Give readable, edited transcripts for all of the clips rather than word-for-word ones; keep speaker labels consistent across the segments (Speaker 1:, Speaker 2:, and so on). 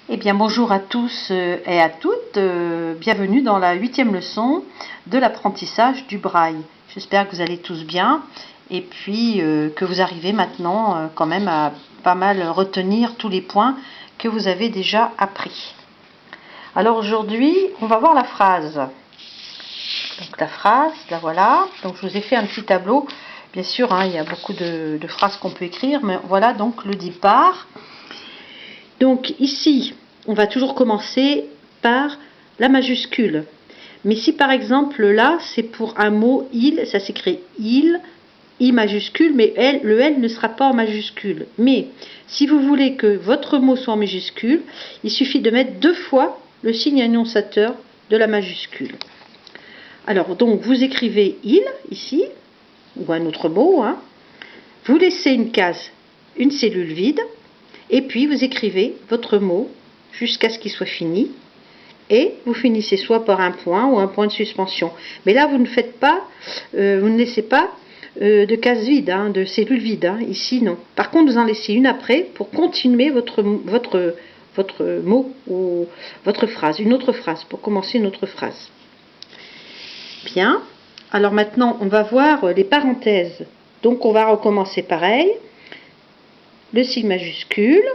Speaker 1: Eh bien bonjour à tous et à toutes, bienvenue dans la 8e leçon de l'apprentissage du braille. J'espère que vous allez tous bien et puis que vous arrivez maintenant quand même à pas mal retenir tous les points que vous avez déjà appris. Alors aujourd'hui on va voir la phrase. Donc la phrase, la voilà, donc je vous ai fait un petit tableau, bien sûr il y a beaucoup de phrases qu'on peut écrire, mais voilà donc le départ. Donc ici, on va toujours commencer par la majuscule. Mais si par exemple là, c'est pour un mot il, ça s'écrit il, I majuscule, mais le L ne sera pas en majuscule. Mais si vous voulez que votre mot soit en majuscule, il suffit de mettre 2 fois le signe annonciateur de la majuscule. Alors donc vous écrivez il ici, ou un autre mot, vous laissez une case, une cellule vide, et puis vous écrivez votre mot jusqu'à ce qu'il soit fini et vous finissez soit par un point ou un point de suspension. Mais là vous ne faites pas, vous ne laissez pas de case vide, de cellule vide, ici non. Par contre vous en laissez une après pour continuer votre mot ou votre phrase, une autre phrase, pour commencer une autre phrase. Bien, alors maintenant on va voir les parenthèses. Donc on va recommencer pareil. Le signe majuscule,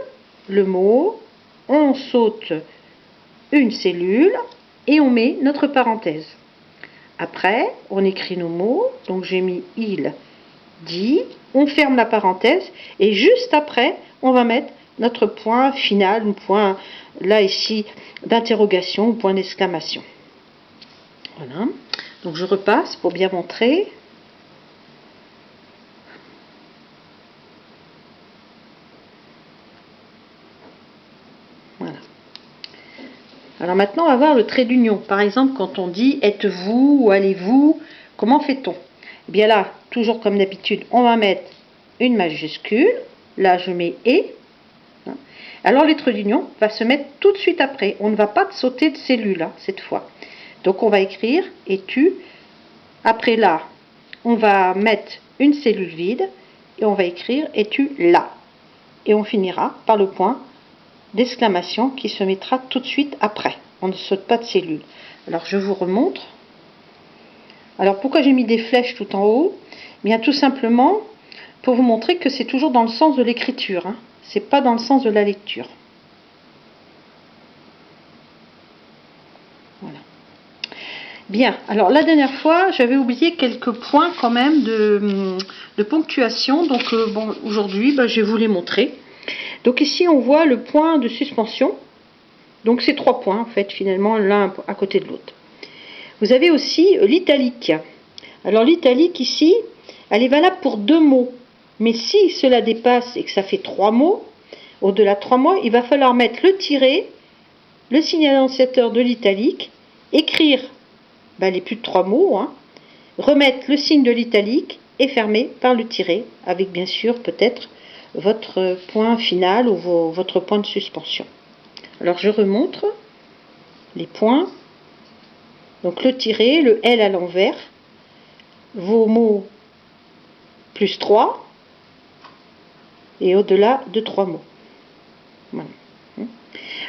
Speaker 1: le mot, on saute une cellule et on met notre parenthèse. Après, on écrit nos mots, donc j'ai mis il, dit, on ferme la parenthèse et juste après, on va mettre notre point final, un point là ici d'interrogation ou point d'exclamation. Voilà, donc je repasse pour bien montrer. Voilà. Alors maintenant, on va voir le trait d'union. Par exemple, quand on dit « êtes-vous » ou « allez-vous », comment fait-on? Eh bien là, toujours comme d'habitude, on va mettre une majuscule. Là, je mets « et ». Alors, le trait d'union va se mettre tout de suite après. On ne va pas sauter de cellule cette fois. Donc, on va écrire « es-tu ». Après là, on va mettre une cellule vide et on va écrire « es-tu là ». Et on finira par le point d'exclamation qui se mettra tout de suite après. On ne saute pas de cellule. Alors je vous remontre. Alors pourquoi j'ai mis des flèches tout en haut? Bien tout simplement pour vous montrer que c'est toujours dans le sens de l'écriture. C'est pas dans le sens de la lecture. Voilà. Bien, alors la dernière fois, j'avais oublié quelques points quand même de ponctuation. Donc bon, aujourd'hui, je vais vous les montrer. Donc ici, on voit le point de suspension. Donc c'est 3 points en fait, finalement, l'un à côté de l'autre. Vous avez aussi l'italique. Alors l'italique ici, elle est valable pour 2 mots. Mais si cela dépasse et que ça fait 3 mots, au-delà de 3 mots, il va falloir mettre le tiret, le signe annonciateur de l'italique, écrire les plus de 3 mots, remettre le signe de l'italique et fermer par le tiret, avec bien sûr peut-être votre point final ou votre point de suspension. Alors je remontre les points. Donc le tiret, le L à l'envers, vos mots plus 3 et au-delà de 3 mots. Voilà.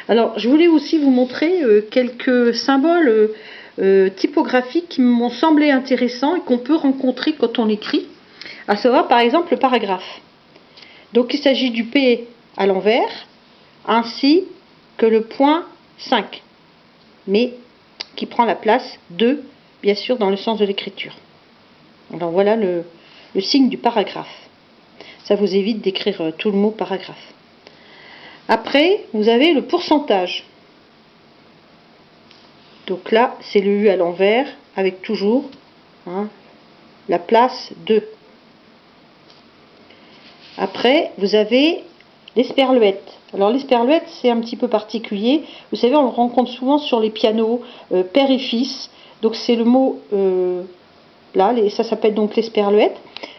Speaker 1: Alors je voulais aussi vous montrer quelques symboles typographiques qui m'ont semblé intéressants et qu'on peut rencontrer quand on écrit, à savoir par exemple le paragraphe. Donc il s'agit du P à l'envers ainsi que le point 5, mais qui prend la place de, bien sûr, dans le sens de l'écriture. Alors voilà le signe du paragraphe. Ça vous évite d'écrire tout le mot paragraphe. Après, vous avez le pourcentage. Donc là, c'est le U à l'envers, avec toujours la place de. Après, vous avez l'esperluette. Alors l'esperluette, c'est un petit peu particulier. Vous savez, on le rencontre souvent sur les pianos, père et fils. Donc c'est le mot, là, ça s'appelle donc l'esperluette.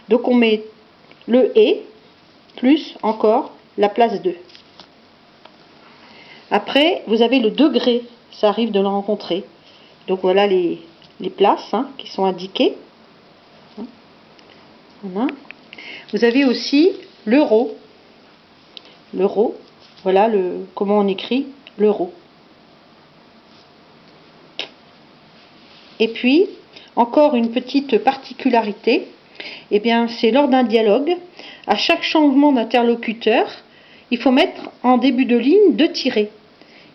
Speaker 1: Donc on met le « et » plus encore la place de. Après, vous avez le degré. Ça arrive de le rencontrer. Donc voilà les places qui sont indiquées. Voilà. Vous avez aussi l'euro. L'euro, voilà comment on écrit l'euro. Et puis, encore une petite particularité, eh bien, c'est lors d'un dialogue, à chaque changement d'interlocuteur, il faut mettre en début de ligne 2 tirets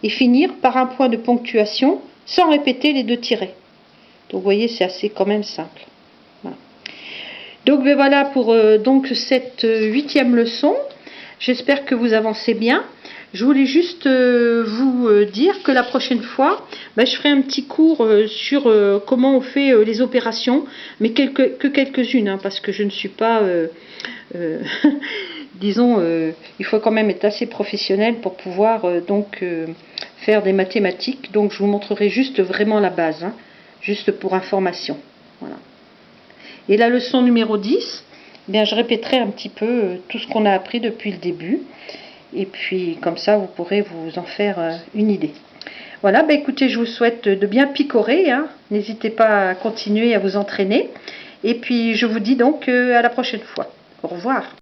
Speaker 1: et finir par un point de ponctuation sans répéter les 2 tirets. Donc, vous voyez, c'est assez quand même simple. Voilà. Donc, ben voilà pour donc cette 8e leçon. J'espère que vous avancez bien. Je voulais juste vous dire que la prochaine fois, ben, je ferai un petit cours sur comment on fait les opérations, mais que quelques-unes, hein, parce que je ne suis pas... disons, il faut quand même être assez professionnel pour pouvoir faire des mathématiques. Donc je vous montrerai juste vraiment la base, hein, juste pour information. Voilà. Et la leçon numéro 10, eh bien, je répéterai un petit peu tout ce qu'on a appris depuis le début. Et puis comme ça, vous pourrez vous en faire une idée. Voilà, bah écoutez, je vous souhaite de bien picorer. Hein. N'hésitez pas à continuer à vous entraîner. Et puis je vous dis donc à la prochaine fois. Au revoir.